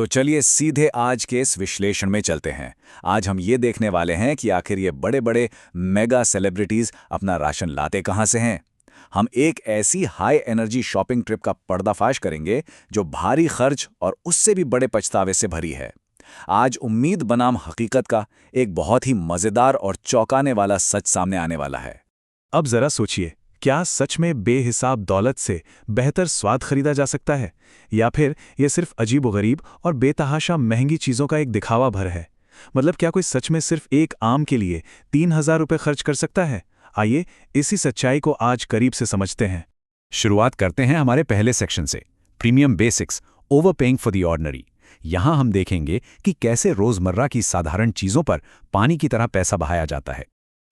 तो चलिए सीधे आज के इस विश्लेषण में चलते हैं। आज हम ये देखने वाले हैं कि आखिर ये बड़े बड़े मेगा सेलिब्रिटीज अपना राशन लाते कहाँ से हैं। हम एक ऐसी हाई एनर्जी शॉपिंग ट्रिप का पर्दाफाश करेंगे जो भारी खर्च और उससे भी बड़े पछतावे से भरी है। आज उम्मीद बनाम हकीकत का एक बहुत ही मजेदार और चौंकाने वाला सच सामने आने वाला है। अब जरा सोचिए, क्या सच में बेहिसाब दौलत से बेहतर स्वाद खरीदा जा सकता है, या फिर यह सिर्फ अजीबोगरीब और बेतहाशा महंगी चीजों का एक दिखावा भर है? मतलब क्या कोई सच में सिर्फ एक आम के लिए 3,000 रुपये खर्च कर सकता है? आइए इसी सच्चाई को आज करीब से समझते हैं। शुरुआत करते हैं हमारे पहले सेक्शन से, premium basics, overpaying for the ordinary. यहां हम देखेंगे कि कैसे रोजमर्रा की साधारण चीजों पर पानी की तरह पैसा बहाया जाता है।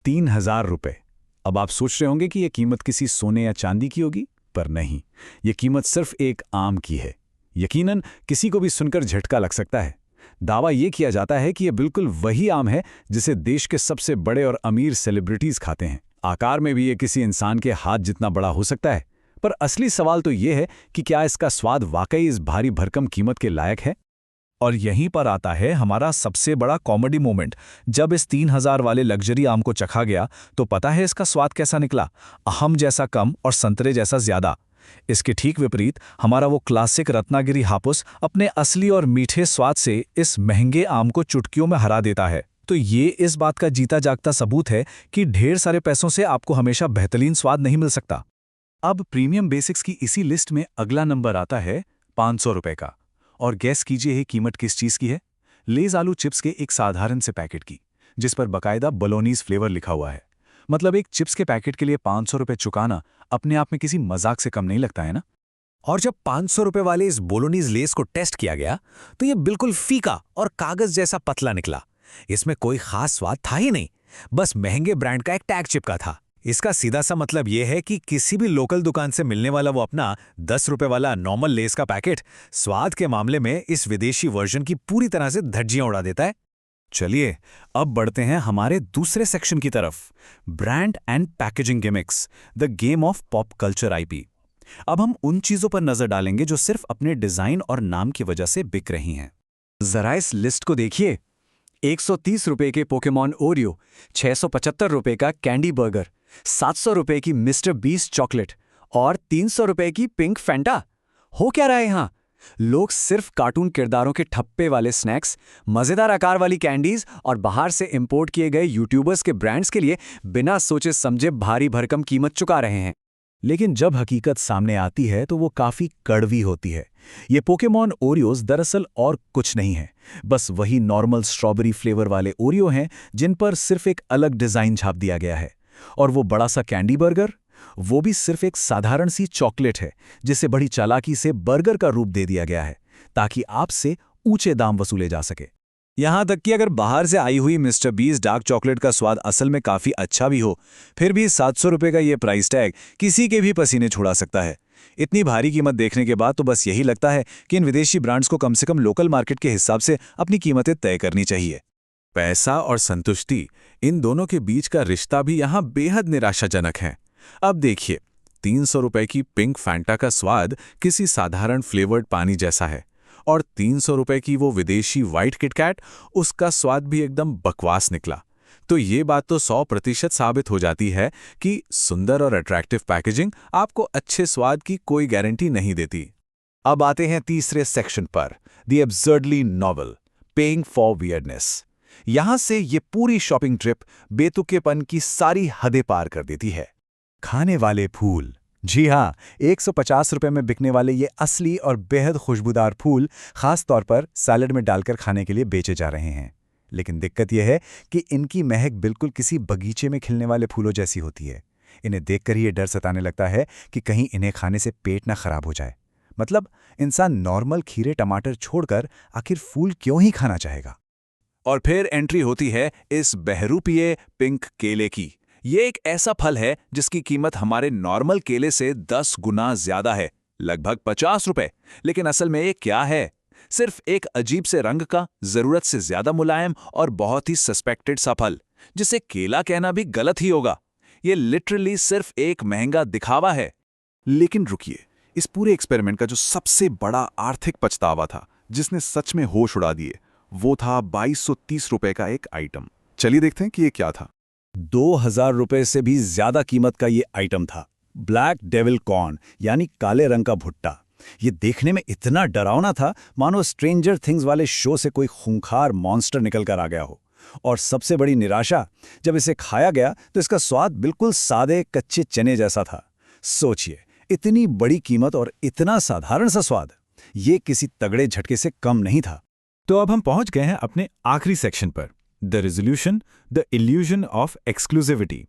3,000 रुपये। अब आप सोच रहे होंगे कि यह कीमत किसी सोने या चांदी की होगी, पर नहीं, यह कीमत सिर्फ एक आम की है। यकीनन किसी को भी सुनकर झटका लग सकता है। दावा यह किया जाता है कि यह बिल्कुल वही आम है जिसे देश के सबसे बड़े और अमीर सेलिब्रिटीज खाते हैं। आकार में भी यह किसी इंसान के हाथ जितना बड़ा हो सकता है। पर असली सवाल तो यह है कि क्या इसका स्वाद वाकई इस भारी भरकम कीमत के लायक है? और यहीं पर आता है हमारा सबसे बड़ा कॉमेडी मोमेंट। जब इस 3,000 वाले लग्जरी आम को चखा गया तो पता है इसका स्वाद कैसा निकला? अहम जैसा कम और संतरे जैसा ज्यादा। इसके ठीक विपरीत हमारा वो क्लासिक रत्नागिरी हापुस अपने असली और मीठे स्वाद से इस महंगे आम को चुटकियों में हरा देता है। तो ये इस बात का जीता जागता सबूत है कि ढेर सारे पैसों से आपको हमेशा बेहतरीन स्वाद नहीं मिल सकता। अब प्रीमियम बेसिक्स की इसी लिस्ट में अगला नंबर आता है 500 रुपये का। और गैस कीजिए ये कीमत किस चीज़ की है? लेज आलू चिप्स के एक साधारण से पैकेट की, जिस पर बकायदा बोलोनीज फ्लेवर लिखा हुआ है। मतलब एक चिप्स के पैकेट के लिए 500 रुपये चुकाना अपने आप में किसी मजाक से कम नहीं लगता है ना? और जब 500 रुपये वाले इस बोलोनीज लेस को टेस्ट किया गया तो ये बिल्कुल फीका और कागज जैसा पतला निकला। इसमें कोई खास स्वाद था ही नहीं, बस महंगे ब्रांड का एक टैग चिपका था। इसका सीधा सा मतलब यह है कि किसी भी लोकल दुकान से मिलने वाला वो अपना 10 रुपये वाला नॉर्मल लेस का पैकेट स्वाद के मामले में इस विदेशी वर्जन की पूरी तरह से धज्जियां उड़ा देता है। चलिए अब बढ़ते हैं हमारे दूसरे सेक्शन की तरफ, brand and packaging gimmicks, the game of pop culture IP. अब हम उन चीजों पर नजर डालेंगे जो सिर्फ अपने डिजाइन और नाम की वजह से बिक रही हैं। जरा इस लिस्ट को देखिए। 130 रुपये के पोकेमॉन ओरियो, 675 रुपये का कैंडी बर्गर, 700 रुपये की मिस्टर बीस्ट चॉकलेट और 300 रुपये की पिंक फैंटा। हो क्या रहा है यहाँ? लोग सिर्फ कार्टून किरदारों के ठप्पे वाले स्नैक्स, मजेदार आकार वाली कैंडीज और बाहर से इंपोर्ट किए गए यूट्यूबर्स के ब्रांड्स के लिए बिना सोचे समझे भारी भरकम कीमत चुका रहे हैं। लेकिन जब हकीकत सामने आती है तो वो काफी कड़वी होती है। ये पोकेमॉन ओरियोज दरअसल और कुछ नहीं है, बस वही नॉर्मल स्ट्रॉबेरी फ्लेवर वाले ओरियो हैं जिन पर सिर्फ एक अलग डिजाइन छाप दिया गया है। और वो बड़ा सा कैंडी बर्गर, वो भी सिर्फ एक साधारण सी चॉकलेट है जिसे बड़ी चालाकी से बर्गर का रूप दे दिया गया है ताकि आपसे ऊंचे दाम वसूले जा सके। यहां तक कि अगर बाहर से आई हुई मिस्टर बीस डार्क चॉकलेट का स्वाद असल में काफी अच्छा भी हो, फिर भी 700 रुपये का ये प्राइस टैग किसी के भी पसीने छुड़ा सकता है। इतनी भारी कीमत देखने के बाद तो बस यही लगता है कि इन विदेशी ब्रांड्स को कम से कम लोकल मार्केट के हिसाब से अपनी कीमतें तय करनी चाहिए। पैसा और संतुष्टि, इन दोनों के बीच का रिश्ता भी यहाँ बेहद निराशाजनक है। अब देखिए, 300 रुपये की पिंक फैंटा का स्वाद किसी साधारण फ्लेवर्ड पानी जैसा है, और 300 रुपये की वो विदेशी व्हाइट किटकैट, उसका स्वाद भी एकदम बकवास निकला। तो ये बात तो 100% साबित हो जाती है कि सुंदर और अट्रैक्टिव पैकेजिंग आपको अच्छे स्वाद की कोई गारंटी नहीं देती। अब आते हैं तीसरे सेक्शन पर, the एब्सर्डली novel, paying for weirdness. यहां से ये पूरी शॉपिंग ट्रिप बेतुकेपन की सारी हदें पार कर देती है। खाने वाले फूल। जी हाँ, 150 रुपये में बिकने वाले ये असली और बेहद खुशबूदार फूल खास तौर पर सैलेड में डालकर खाने के लिए बेचे जा रहे हैं। लेकिन दिक्कत यह है कि इनकी महक बिल्कुल किसी बगीचे में खिलने वाले फूलों जैसी होती है। इन्हें देखकर ही ये डर सताने लगता है कि कहीं इन्हें खाने से पेट ना खराब हो जाए। मतलब इंसान नॉर्मल खीरे टमाटर छोड़कर आखिर फूल क्यों ही खाना चाहेगा? और फिर एंट्री होती है इस बहरूपिये पिंक केले की। ये एक ऐसा फल है जिसकी कीमत हमारे नॉर्मल केले से 10 गुना ज्यादा है, लगभग 50 रुपए। लेकिन असल में ये क्या है? सिर्फ एक अजीब से रंग का, जरूरत से ज्यादा मुलायम और बहुत ही सस्पेक्टेड सा फल, जिसे केला कहना भी गलत ही होगा। ये लिटरली सिर्फ एक महंगा दिखावा है। लेकिन रुकिए, इस पूरे एक्सपेरिमेंट का जो सबसे बड़ा आर्थिक पछतावा था जिसने सच में होश उड़ा दिए वो था 2230 रुपए का एक आइटम। चलिए देखते हैं कि ये क्या था। 2000 रुपए से भी ज्यादा कीमत का ये आइटम था ब्लैक डेविल कॉर्न, यानी काले रंग का भुट्टा। ये देखने में इतना डरावना था मानो स्ट्रेंजर थिंग्स वाले शो से कोई खूंखार मॉन्स्टर निकल कर आ गया हो। और सबसे बड़ी निराशा, जब इसे खाया गया तो इसका स्वाद बिल्कुल सादे कच्चे चने जैसा था। सोचिए, इतनी बड़ी कीमत और इतना साधारण सा स्वाद, ये किसी तगड़े झटके से कम नहीं था। तो अब हम पहुंच गए हैं अपने आखिरी सेक्शन पर, the resolution, the illusion of exclusivity.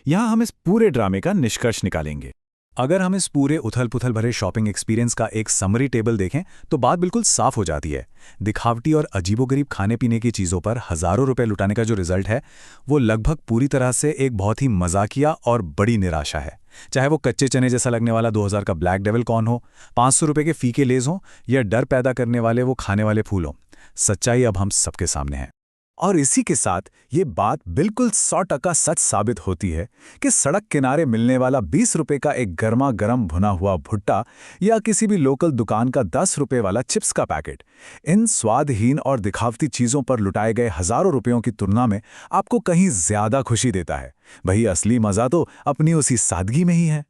यहां हम इस पूरे ड्रामे का निष्कर्ष निकालेंगे। अगर हम इस पूरे उथल-पुथल भरे शॉपिंग एक्सपीरियंस का एक समरी टेबल देखें तो बात बिल्कुल साफ हो जाती है। दिखावटी और अजीबोगरीब खाने-पीने की चीज़ों पर हज़ारों रुपए लुटाने का जो रिजल्ट है, वो लगभग पूरी तरह से एक बहुत ही मजाकिया और बड़ी निराशा है। चाहे वो कच्चे चने जैसा लगने वाला 2000 का ब्लैक डेविल कॉर्न हो, 500 रुपए के फीके लेज हों, या डर पैदा करने वाले वो खाने वाले फूल हों, सच्चाई अब हम सबके सामने है। और इसी के साथ ये बात बिल्कुल 100% सच साबित होती है कि सड़क किनारे मिलने वाला 20 रुपए का एक गर्मा गर्म भुना हुआ भुट्टा या किसी भी लोकल दुकान का 10 रुपए वाला चिप्स का पैकेट, इन स्वादहीन और दिखावती चीज़ों पर लुटाए गए हज़ारों रुपयों की तुलना में आपको कहीं ज़्यादा खुशी देता है। वही असली मज़ा तो अपनी उसी सादगी में ही है।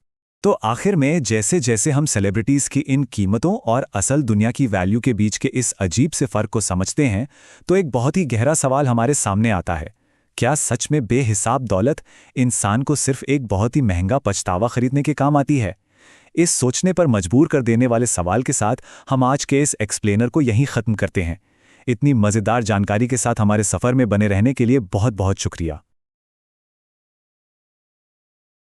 तो आखिर में जैसे जैसे हम सेलिब्रिटीज़ की इन कीमतों और असल दुनिया की वैल्यू के बीच के इस अजीब से फ़र्क को समझते हैं, तो एक बहुत ही गहरा सवाल हमारे सामने आता है। क्या सच में बेहिसाब दौलत इंसान को सिर्फ एक बहुत ही महंगा पछतावा खरीदने के काम आती है? इस सोचने पर मजबूर कर देने वाले सवाल के साथ हम आज के इस एक्सप्लेनर को यहीं ख़त्म करते हैं। इतनी मज़ेदार जानकारी के साथ हमारे सफ़र में बने रहने के लिए बहुत बहुत शुक्रिया।